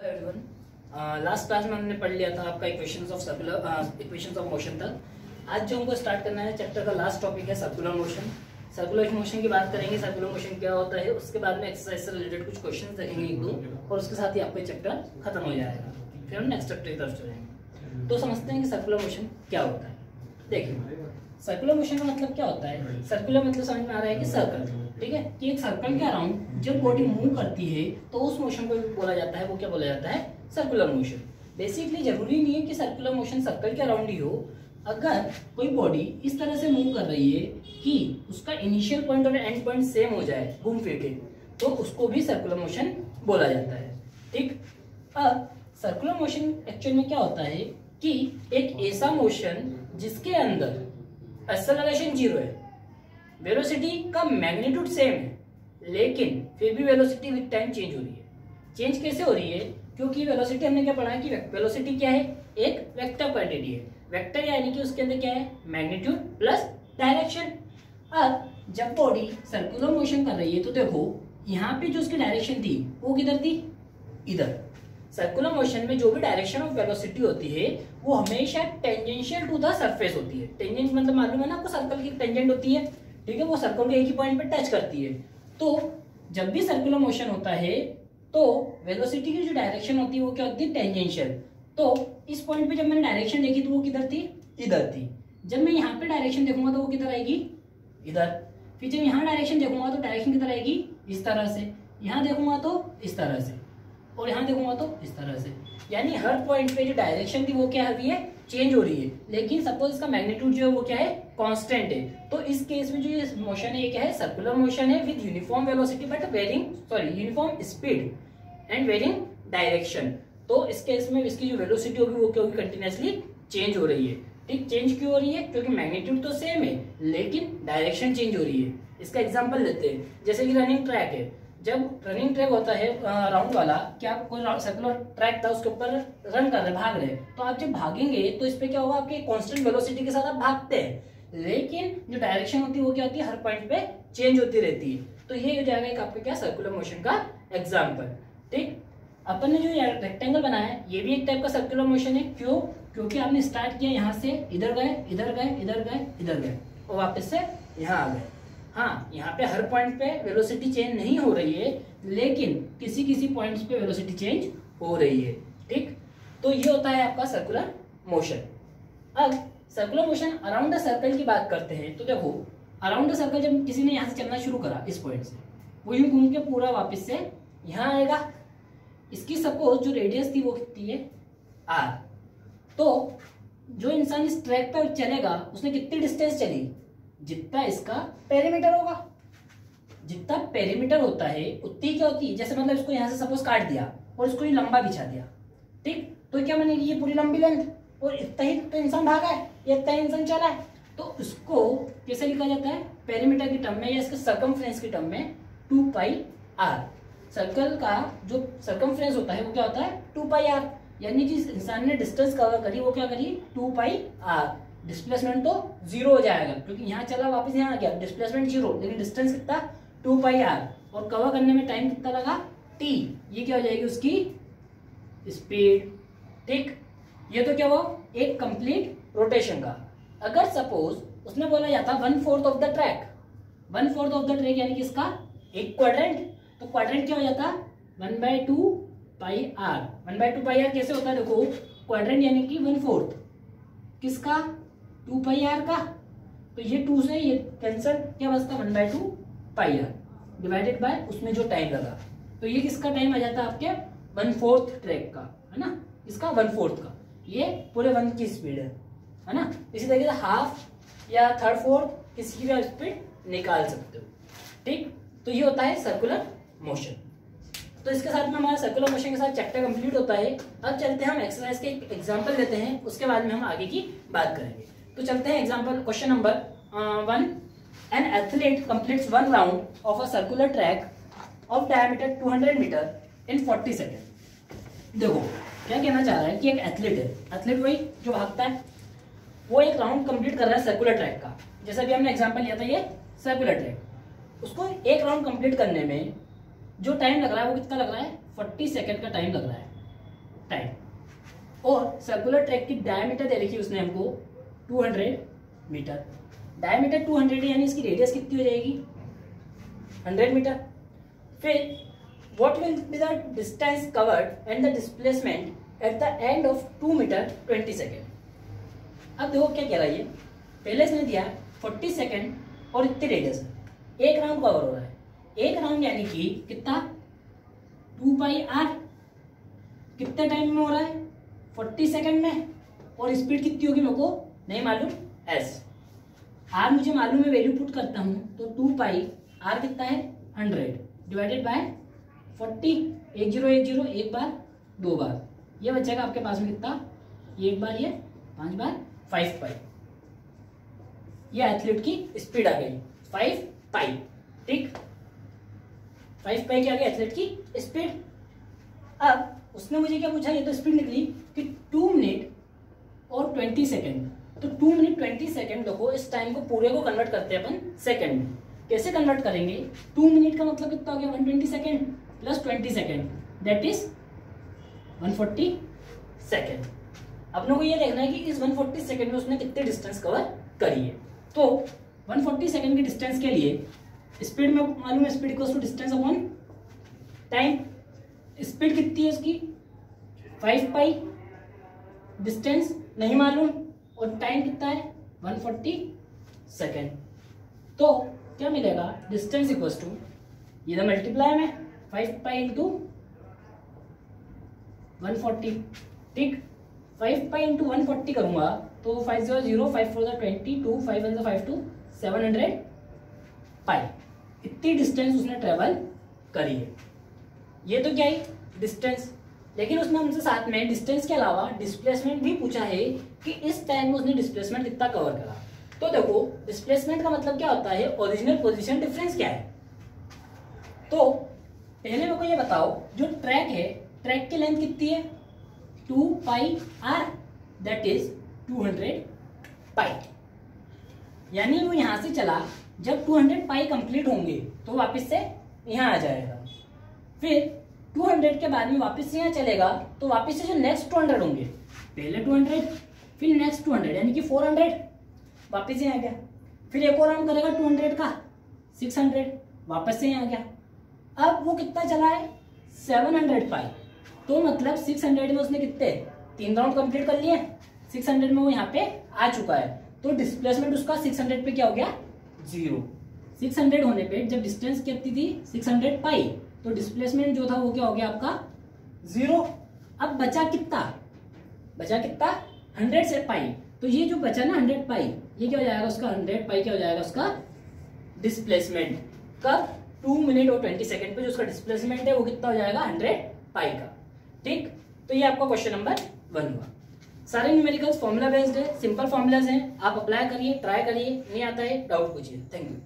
Everyone, last class में हमने पढ़ लिया था आपका equations of circular equations of motion तक। आज जो हमको स्टार्ट करना है चैप्टर का लास्ट टॉपिक है सर्कुलर मोशन। सर्कुलर मोशन की बात करेंगे, सर्कुलर मोशन क्या होता है, उसके बाद में एक्सरसाइज से रिलेटेड कुछ क्वेश्चंस देखेंगे एक दो, और उसके साथ ही आपका चैप्टर खत्म हो जाएगा। फिर हम नेक्स्ट चैप्टर की तरफ चलेंगे। तो समझते हैं कि सर्कुलर मोशन क्या होता है। देखिए, सर्कुलर मोशन का मतलब क्या होता है। सर्कुलर मतलब समझ में आ रहा है कि सर्कल, ठीक है, कि एक सर्कल के अराउंड जब बॉडी मूव करती है तो उस मोशन को बोला जाता है, वो क्या बोला जाता है, सर्कुलर मोशन। बेसिकली जरूरी नहीं है कि सर्कुलर मोशन सर्कल के अराउंड ही हो। अगर कोई बॉडी इस तरह से मूव कर रही है कि उसका इनिशियल पॉइंट और एंड पॉइंट सेम हो जाए घूम फिर के, तो उसको भी सर्कुलर मोशन बोला जाता है। ठीक, अब सर्कुलर मोशन एक्चुअल में क्या होता है कि एक ऐसा मोशन जिसके अंदर एक्सेलरेशन 0 है, वेलोसिटी का मैग्नीट्यूड सेम है, लेकिन फिर भी वेलोसिटी विद टाइम चेंज हो रही है। चेंज कैसे हो रही है? क्योंकि वेलोसिटी हमने क्या पढ़ा है कि वेलोसिटी क्या है, एक वेक्टर क्वांटिटी है। वेक्टर यानी कि उसके अंदर क्या है, मैग्नीट्यूड प्लस डायरेक्शन। अब जब बॉडी सर्कुलर मोशन कर रही है तो देखो यहाँ पे जो उसकी डायरेक्शन थी वो किधर थी, इधर। सर्कुलर मोशन में जो भी डायरेक्शन ऑफ वेलोसिटी होती है वो हमेशा टेंजेंशियल टू द सरफेस होती है। टेंजेंट मतलब मालूम है ना आपको, सर्कल की टेंजेंट होती है, ठीक है, वो सर्कल के एक ही पॉइंट पे टच करती है। तो जब भी सर्कुलर मोशन होता है तो वेलोसिटी की जो डायरेक्शन होती है वो क्या होती है, टेंजेंशियल। तो इस पॉइंट पे जब मैंने डायरेक्शन देखी तो वो किधर थी, इधर थी। जब मैं यहाँ पे डायरेक्शन देखूंगा तो वो किधर आएगी, इधर। फिर जब यहाँ डायरेक्शन देखूंगा तो डायरेक्शन किधर आएगी, इस तरह से। यहाँ देखूंगा तो इस तरह से, और यहाँ देखूंगा तो इस तरह से। यानी हर पॉइंट पे जो डायरेक्शन थी वो क्या हो रही है, चेंज हो रही है। लेकिन सपोज इसका मैग्नीट्यूड जो है वो क्या है, कांस्टेंट है। तो इस केस में जो ये मोशन है ये क्या है, सर्कुलर मोशन है with uniform velocity but uniform speed and varying direction. तो इस केस में इसकी जो वेलोसिटी होगी वो क्या होगी, कंटिन्यूअसली चेंज हो रही है। ठीक, चेंज क्यों हो रही है? क्योंकि मैग्नीट्यूड तो सेम है लेकिन डायरेक्शन चेंज हो रही है। इसका एग्जांपल लेते हैं, जैसे कि रनिंग ट्रैक है। जब रनिंग ट्रैक होता है राउंड वाला, क्या कोई सर्कुलर ट्रैक था उसके ऊपर रन कर रहे, भाग रहे, तो आप जब भागेंगे तो इस पे क्या होगा, आपके कांस्टेंट वेलोसिटी के साथ आप भागते हैं, लेकिन जो डायरेक्शन होती है वो क्या होती है, हर पॉइंट पे चेंज होती रहती है। तो ये हो जाएगा एक आपका क्या, सर्कुलर मोशन का एग्जाम्पल। ठीक, अपन ने जो रेक्टेंगल बनाया है ये भी एक टाइप का सर्कुलर मोशन है। क्यों? क्योंकि आपने स्टार्ट किया यहाँ से, इधर गए, इधर गए, इधर गए, इधर गए, और वापस से यहाँ आ गए। हाँ, यहाँ पे हर पॉइंट पे वेलोसिटी चेंज नहीं हो रही है, लेकिन किसी किसी पॉइंट्स पे वेलोसिटी चेंज हो रही है। ठीक, तो ये होता है आपका सर्कुलर मोशन। अब circular motion around the circle की बात करते हैं। तो देखो, अराउंड द सर्कल जब किसी ने यहाँ से चलना शुरू करा इस पॉइंट से, वो यूं घूम के पूरा वापस से यहाँ आएगा। इसकी सपोज जो रेडियस थी वो कितनी है, r। तो जो इंसान इस ट्रैक पर चलेगा उसने कितनी डिस्टेंस चली, जितना इसका पेरीमीटर होगा। जितना पेरीमीटर होता है उतनी क्या होती है, जैसे मतलब इसको यहाँ से सपोज काट दिया और इसको ये लंबा बिछा दिया, ठीक, तो क्या बनेगी, ये पूरी लंबी लेंथ, और इतना ही तो इंसान भागा है, ये इतना ही इंसान चला है। तो उसको कैसे लिखा जाता है, पेरीमीटर की टर्म में या इसके सर्कमफ्रेंस की टर्म में 2πr। सर्कल का जो सर्कमफ्रेंस होता है वो क्या होता है, 2πr। यानी जिस इंसान ने डिस्टेंस कवर करी वो क्या करी, 2πr। डिस्प्लेसमेंट तो 0 हो जाएगा क्योंकि यहाँ चला वापस यहाँ आ गया, डिस्प्लेसमेंट 0, लेकिन डिस्टेंस कितना, 2πr, और कवर करने में टाइम कितना लगा, t। ये क्या हो जाएगी उसकी स्पीड। ठीक, ये तो क्या हुआ, एक कंप्लीट रोटेशन का। अगर सपोज उसने बोला जाता 1/4 of the track, 1/4 of the track यानी कि इसका एक क्वाड्रेंट, तो क्वाड्रेंट क्या हो जाता, 1/2πr। 1/2πr कैसे होता है, देखो क्वाड्रेंट यानी कि 1/4 किसका, 2πr का। तो ये 2 से ये कैंसर, क्या बचता, 1/2πr डिवाइडेड बाय उसमें जो टाइम लगा। तो ये किसका टाइम आ जाता है, आपके 1/4 ट्रैक का, है ना, इसका 1/4 का। ये पूरे 1 की स्पीड है ना। इसी तरीके से हाफ या 1/3 किसी की भी स्पीड निकाल सकते हो। ठीक, तो ये होता है सर्कुलर मोशन। तो इसके साथ में हमारा सर्कुलर मोशन के साथ चैप्टर कंप्लीट होता है। अब चलते हैं हम एक्सरसाइज के एक एग्जांपल लेते हैं, उसके बाद में हम आगे की बात करेंगे। तो चलते हैं example, question number 1। An athlete completes 1 round of a circular track of diameter 200 meter in 40 second. देखो क्या कहना चाह रहा है कि एक एथलीट है, एथलीट वही जो भागता है, वो एक राउंड कंप्लीट कर रहा है सर्कुलर ट्रैक का। जैसा भी हमने एग्जांपल लिया था ये सर्कुलर ट्रैक, उसको एक राउंड कंप्लीट करने में जो टाइम लग रहा है वो कितना लग रहा है, 40 सेकंड का टाइम लग रहा है। टाइम। और सर्कुलर ट्रैक की डायमीटर दे रखी है उसने हमको 200 मीटर। डायमीटर 200 यानी इसकी रेडियस कितनी हो जाएगी 100 मीटर। फिर what will be the distance covered and the displacement at the end of 2 meter 20 second. अब देखो क्या कह रहा है, पहले इसने दिया 40 सेकेंड और इतनी रेडियस, एक राउंड कवर हो रहा है। एक राउंड यानी कि कितना 2πr, कितने टाइम में हो रहा है 40 सेकेंड में, और स्पीड कितनी होगी मेरे को नहीं मालूम s। r मुझे मालूम है, वैल्यू पुट करता हूं तो 2πr कितना है 100 डिवाइडेड बाय 40, 1010 एक बार 2 बार, ये बचेगा आपके पास में कितना, एक बार ये 5 बार 5 पाई। ये एथलीट की स्पीड आ गई 5 पाई। ठीक, 5 पाई की आ गई एथलीट की स्पीड। अब उसने मुझे क्या पूछा, ये तो स्पीड निकली कि 2 मिनट और 20 सेकेंड। तो 2 मिनट 20 सेकेंड, देखो इस टाइम को पूरे को कन्वर्ट करते हैं अपन सेकेंड में। कैसे कन्वर्ट करेंगे, 2 मिनट का मतलब कितना हो गया 120 second plus 20 second that is 140 second. अपने को ये देखना है कि इस 140 सेकेंड में उसने कितने डिस्टेंस कवर करी है। तो 140 सेकेंड की डिस्टेंस के लिए स्पीड में मालूम है, speed equals to distance upon time. Speed कितनी है उसकी 5 पाई, डिस्टेंस नहीं मालूम, और टाइम कितना है 140 सेकेंड। तो क्या मिलेगा, डिस्टेंस इक्वल्स टू, ये तो मल्टीप्लाई में 5 पाई इंटू 140। ठीक, 5 पाई इंटू 140 करूंगा तो 5 0 0 5 4 22 5 1 5 2 700 पाई। इतनी डिस्टेंस उसने ट्रेवल करी है। ये तो क्या है डिस्टेंस, लेकिन उसने हमसे साथ में डिस्टेंस के अलावा डिस्प्लेसमेंट भी पूछा है कि इस टाइम में उसने डिस्प्लेसमेंट कितना कवर करा। तो देखो डिस्प्लेसमेंट का मतलब क्या होता है, ओरिजिनल पोजीशन डिफरेंस क्या है। तो पहले मेरे को ये बताओ, जो ट्रैक है ट्रैक की लेंथ कितनी है 2πr दैट इज 200 पाई। यानी वो यहां से चला, जब 200 पाई कंप्लीट होंगे तो वापस से यहां आ जाएगा। फिर 200 के बाद में वापस से यहाँ चलेगा तो वापस से जो नेक्स्ट 200 होंगे, पहले 200 फिर नेक्स्ट 200 यानी कि 400 वापस से आ गया। फिर एक और राउंड करेगा 200 का 600 वापस से यहाँ आ गया। अब वो कितना चला है 700 पाई। तो मतलब 600 में उसने कितने 3 राउंड कंप्लीट कर लिए, 600 में वो यहाँ पे आ चुका है। तो डिस्प्लेसमेंट उसका 600 पे क्या हो गया 0। 600 होने पे जब डिस्टेंस कितनी थी 600 पाई, तो डिस्प्लेसमेंट जो था वो क्या हो गया आपका 0। अब बचा कितना 100 से पाई। तो ये जो बचा ना 100 पाई, ये क्या हो जाएगा उसका 100 पाई क्या हो जाएगा उसका डिस्प्लेसमेंट। कब 2 मिनट और 20 सेकेंड पे जो उसका डिस्प्लेसमेंट है वो कितना हो जाएगा 100 पाई का। ठीक, तो ये आपका क्वेश्चन नंबर 1 हुआ। सारे न्यूमेरिकल्स फॉर्मूला बेस्ड है, सिंपल फॉर्मूलाज हैं, आप अप्लाई करिए, ट्राई करिए, नहीं आता है डाउट पूछिए। Thank you.